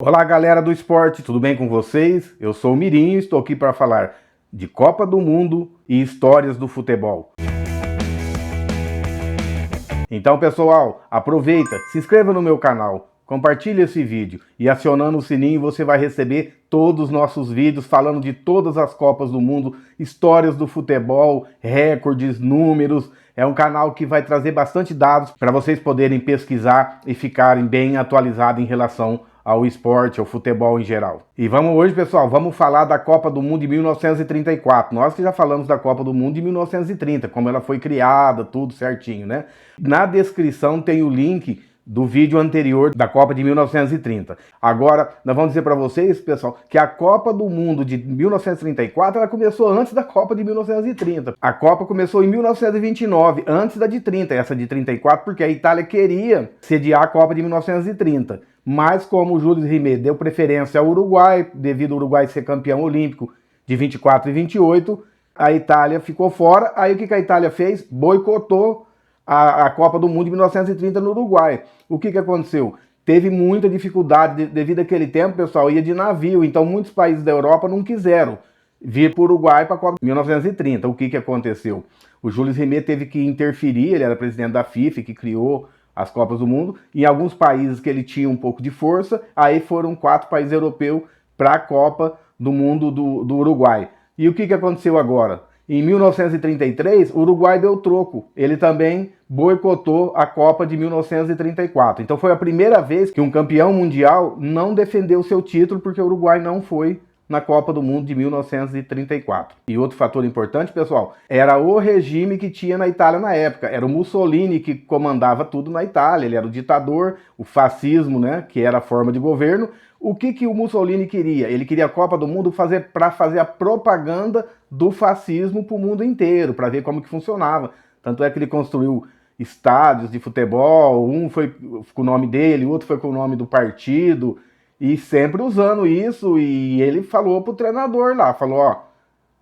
Olá, galera do esporte, tudo bem com vocês? Eu sou o Mirim e estou aqui para falar de Copa do Mundo e histórias do futebol. Então, pessoal, aproveita, se inscreva no meu canal, compartilhe esse vídeo e acionando o sininho você vai receber todos os nossos vídeos falando de todas as Copas do Mundo, histórias do futebol, recordes, números. É um canal que vai trazer bastante dados para vocês poderem pesquisar e ficarem bem atualizados em relação ao esporte, ao futebol em geral. E vamos hoje, pessoal, vamos falar da Copa do Mundo de 1934. Nós que já falamos da Copa do Mundo de 1930, como ela foi criada, tudo certinho, né? Na descrição tem o link do vídeo anterior da Copa de 1930. Agora, nós vamos dizer para vocês, pessoal, que a Copa do Mundo de 1934, ela começou antes da Copa de 1930. A Copa começou em 1929, antes da de 30, essa de 34, porque a Itália queria sediar a Copa de 1930. Mas como o Jules Rimet deu preferência ao Uruguai, devido ao Uruguai ser campeão olímpico de 24 e 28, a Itália ficou fora. Aí o que a Itália fez? Boicotou a Copa do Mundo de 1930 no Uruguai. O que aconteceu? Teve muita dificuldade devido àquele tempo, pessoal, ia de navio, então muitos países da Europa não quiseram vir para o Uruguai para a Copa de 1930. O que aconteceu? O Jules Rimet teve que interferir, ele era presidente da FIFA, que criou as Copas do Mundo, em alguns países que ele tinha um pouco de força, aí foram 4 países europeus para a Copa do Mundo do Uruguai. E o que aconteceu agora? Em 1933, o Uruguai deu troco. Ele também boicotou a Copa de 1934. Então foi a primeira vez que um campeão mundial não defendeu seu título porque o Uruguai não foi na Copa do Mundo de 1934. E outro fator importante, pessoal, era o regime que tinha na Itália na época. Era o Mussolini que comandava tudo na Itália. Ele era o ditador, o fascismo, né, que era a forma de governo. O que o Mussolini queria? Ele queria a Copa do Mundo para fazer a propaganda do fascismo para o mundo inteiro, para ver como que funcionava. Tanto é que ele construiu estádios de futebol, um foi com o nome dele, o outro foi com o nome do partido, e sempre usando isso. E ele falou pro treinador lá, falou, ó,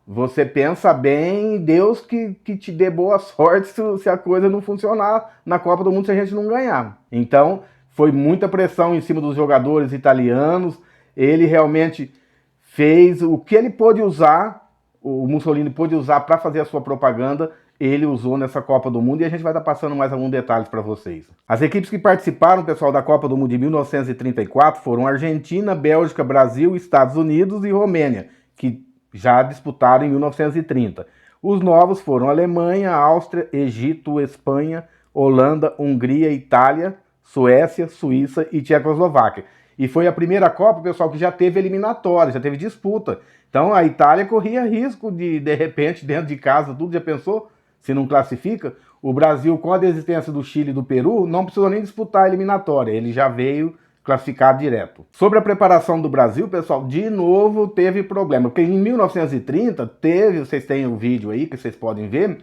você pensa bem, Deus que te dê boa sorte se a coisa não funcionar na Copa do Mundo, se a gente não ganhar. Então, foi muita pressão em cima dos jogadores italianos. Ele realmente fez o que ele pôde usar, o Mussolini pôde usar para fazer a sua propaganda, ele usou nessa Copa do Mundo, e a gente vai estar passando mais alguns detalhes para vocês. As equipes que participaram, pessoal, da Copa do Mundo de 1934 foram Argentina, Bélgica, Brasil, Estados Unidos e Romênia, que já disputaram em 1930. Os novos foram Alemanha, Áustria, Egito, Espanha, Holanda, Hungria, Itália, Suécia, Suíça e Tchecoslováquia. E foi a primeira Copa, pessoal, que já teve eliminatória, já teve disputa. Então a Itália corria risco de repente, dentro de casa, tudo, já pensou? Se não classifica, o Brasil, com a desistência do Chile e do Peru, não precisou nem disputar a eliminatória, ele já veio classificado direto. Sobre a preparação do Brasil, pessoal, de novo teve problema, porque em 1930 teve, vocês têm o vídeo aí que vocês podem ver,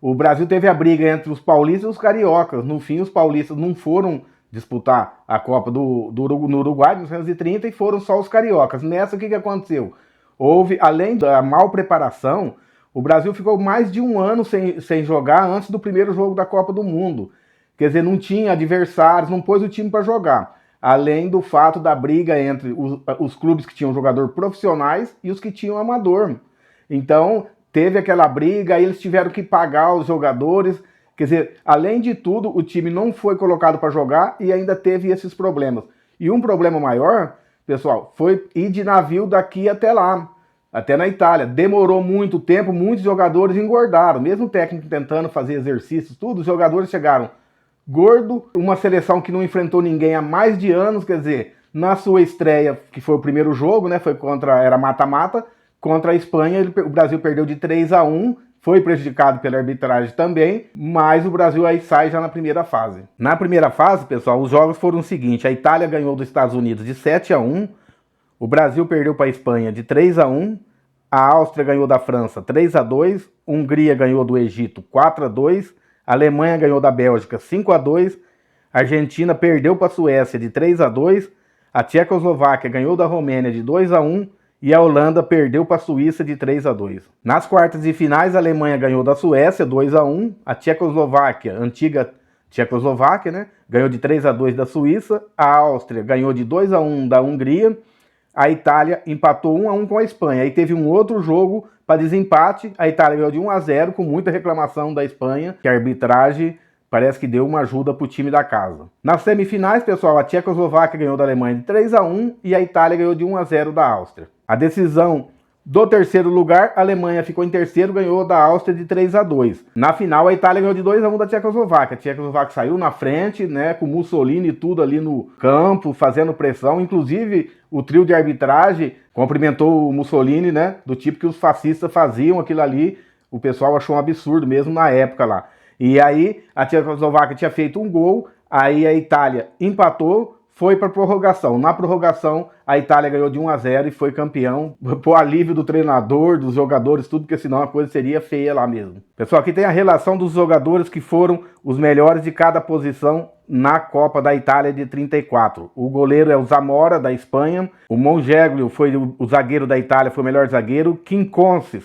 o Brasil teve a briga entre os paulistas e os cariocas. No fim, os paulistas não foram disputar a Copa no Uruguai em 1930 e foram só os cariocas. Nessa, o que aconteceu? Houve, além da mal preparação, o Brasil ficou mais de um ano sem jogar antes do primeiro jogo da Copa do Mundo. Quer dizer, não tinha adversários, não pôs o time para jogar. Além do fato da briga entre os clubes que tinham jogador profissionais e os que tinham amador. Então, teve aquela briga, aí eles tiveram que pagar os jogadores. Quer dizer, além de tudo, o time não foi colocado para jogar e ainda teve esses problemas. E um problema maior, pessoal, foi ir de navio daqui até lá, até na Itália. Demorou muito tempo, muitos jogadores engordaram. Mesmo o técnico tentando fazer exercícios, tudo, os jogadores chegaram gordo. Uma seleção que não enfrentou ninguém há mais de anos, quer dizer, na sua estreia, que foi o primeiro jogo, né, foi era mata-mata, contra a Espanha, o Brasil perdeu de 3-1, foi prejudicado pela arbitragem também, mas o Brasil aí sai já na primeira fase. Na primeira fase, pessoal, os jogos foram o seguinte: a Itália ganhou dos Estados Unidos de 7-1, o Brasil perdeu para a Espanha de 3-1, a Áustria ganhou da França 3-2, Hungria ganhou do Egito 4-2, a Alemanha ganhou da Bélgica 5-2, a Argentina perdeu para a Suécia de 3-2, a Tchecoslováquia ganhou da Romênia de 2-1, e a Holanda perdeu para a Suíça de 3-2. Nas quartas de finais, a Alemanha ganhou da Suécia 2-1, a Tchecoslováquia, antiga Tchecoslováquia, né? Ganhou de 3-2 da Suíça, a Áustria ganhou de 2-1 da Hungria, a Itália empatou 1-1 com a Espanha. Aí teve um outro jogo para desempate, a Itália ganhou de 1-0 com muita reclamação da Espanha, que a arbitragem parece que deu uma ajuda para o time da casa. Nas semifinais, pessoal, a Tchecoslováquia ganhou da Alemanha de 3-1 e a Itália ganhou de 1-0 da Áustria. A decisão do terceiro lugar, a Alemanha ficou em terceiro, ganhou da Áustria de 3-2. Na final, a Itália ganhou de 2-1 da Tchecoslováquia. A Tchecoslováquia saiu na frente, né, com Mussolini e tudo ali no campo, fazendo pressão. Inclusive, o trio de arbitragem cumprimentou o Mussolini, né, do tipo que os fascistas faziam aquilo ali. O pessoal achou um absurdo mesmo na época lá. E aí, a Tchecoslováquia tinha feito um gol, aí a Itália empatou, foi para prorrogação. Na prorrogação, a Itália ganhou de 1-0 e foi campeão, por alívio do treinador, dos jogadores, tudo, porque senão a coisa seria feia lá mesmo. Pessoal, aqui tem a relação dos jogadores que foram os melhores de cada posição na Copa da Itália de 34. O goleiro é o Zamora, da Espanha. O Mongeglio foi o zagueiro da Itália, foi o melhor zagueiro. Quinconces,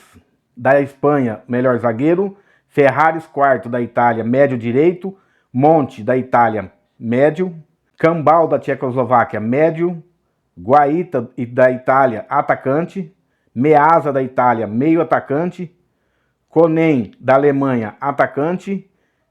da Espanha, melhor zagueiro. Ferraris, quarto, da Itália, médio direito. Monte, da Itália, médio. Cambal, da Tchecoslováquia, médio. Guaita, da Itália, atacante. Meazza, da Itália, meio atacante. Konen, da Alemanha, atacante.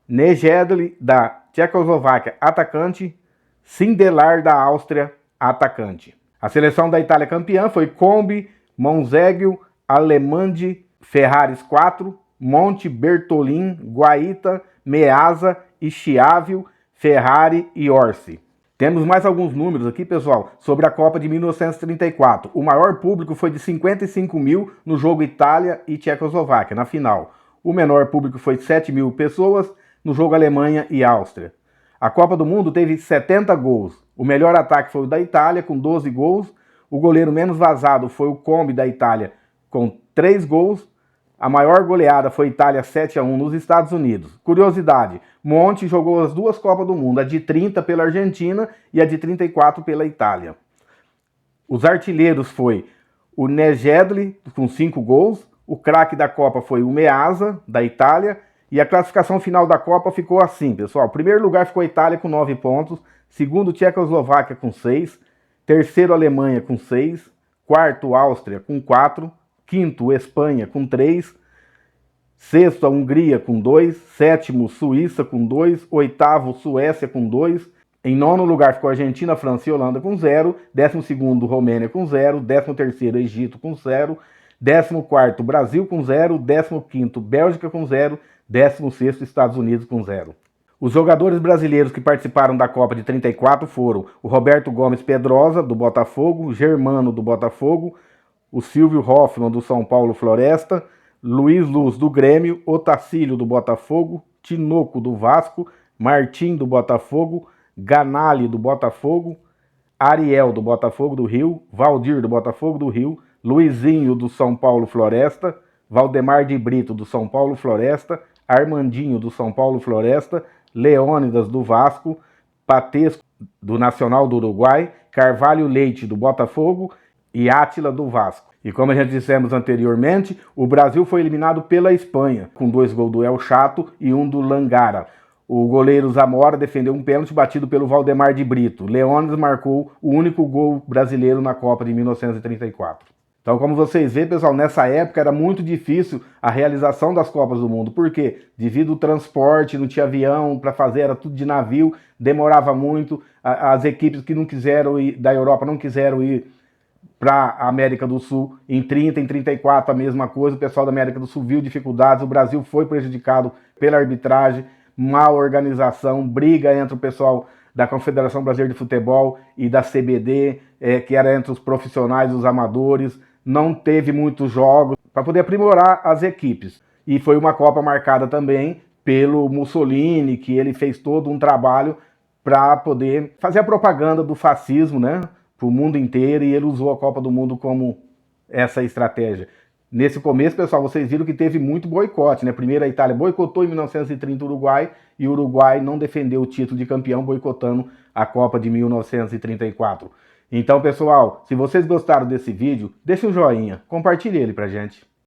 Nejedli, da Tchecoslováquia, atacante. Sindelar, da Áustria, atacante. A seleção da Itália campeã foi Combi, Monzeglio, Alemandi, Ferraris 4, Monte, Bertolin, Guaita, Meazza, Schiavio, Ferrari e Orsi. Temos mais alguns números aqui, pessoal, sobre a Copa de 1934. O maior público foi de 55 mil no jogo Itália e Tchecoslováquia, na final. O menor público foi de 7 mil pessoas no jogo Alemanha e Áustria. A Copa do Mundo teve 70 gols. O melhor ataque foi o da Itália, com 12 gols. O goleiro menos vazado foi o Combi, da Itália, com 3 gols. A maior goleada foi Itália 7-1 nos Estados Unidos. Curiosidade, Monte jogou as duas Copas do Mundo, a de 30 pela Argentina e a de 34 pela Itália. Os artilheiros foi o Nejedli, com 5 gols. O craque da Copa foi o Meazza, da Itália. E a classificação final da Copa ficou assim, pessoal. Primeiro lugar ficou a Itália com 9 pontos. Segundo, Tchecoslováquia com 6. Terceiro, Alemanha com 6. Quarto, Áustria com 4. Quinto, Espanha com 3. Sexto, a Hungria com 2. Sétimo, Suíça com 2. Oitavo, Suécia com 2. Em nono lugar ficou Argentina, França e Holanda com 0. 12º, Romênia com 0. 13º, Egito com 0. 14º, Brasil com 0. 15º, Bélgica com 0. 16º, Estados Unidos com 0. Os jogadores brasileiros que participaram da Copa de 34 foram o Roberto Gomes Pedrosa, do Botafogo. O Germano, do Botafogo. O Silvio Hoffmann, do São Paulo Floresta. Luiz Luz, do Grêmio. Otacílio, do Botafogo. Tinoco, do Vasco. Martim, do Botafogo. Ganali, do Botafogo. Ariel, do Botafogo do Rio. Valdir, do Botafogo do Rio. Luizinho, do São Paulo Floresta. Valdemar de Brito, do São Paulo Floresta. Armandinho, do São Paulo Floresta. Leônidas, do Vasco. Patesco, do Nacional do Uruguai. Carvalho Leite, do Botafogo. E Átila, do Vasco. E como a gente dissemos anteriormente, o Brasil foi eliminado pela Espanha, com 2 gols do El Chato e 1 do Langara. O goleiro Zamora defendeu um pênalti batido pelo Valdemar de Brito. Leônidas marcou o único gol brasileiro na Copa de 1934. Então, como vocês veem, pessoal, nessa época era muito difícil a realização das Copas do Mundo. Por quê? Devido ao transporte, não tinha avião para fazer, era tudo de navio, demorava muito. As equipes que não quiseram ir, da Europa não quiseram ir para a América do Sul. Em 30, em 34, a mesma coisa. O pessoal da América do Sul viu dificuldades. O Brasil foi prejudicado pela arbitragem, má organização, briga entre o pessoal da Confederação Brasileira de Futebol e da CBD, que era entre os profissionais e os amadores. Não teve muitos jogos para poder aprimorar as equipes. E foi uma Copa marcada também pelo Mussolini, que ele fez todo um trabalho para poder fazer a propaganda do fascismo, né, para o mundo inteiro, e ele usou a Copa do Mundo como essa estratégia. Nesse começo, pessoal, vocês viram que teve muito boicote, né? Primeiro a Itália boicotou em 1930 o Uruguai, e o Uruguai não defendeu o título de campeão, boicotando a Copa de 1934. Então, pessoal, se vocês gostaram desse vídeo, deixe um joinha, compartilhe ele pra gente.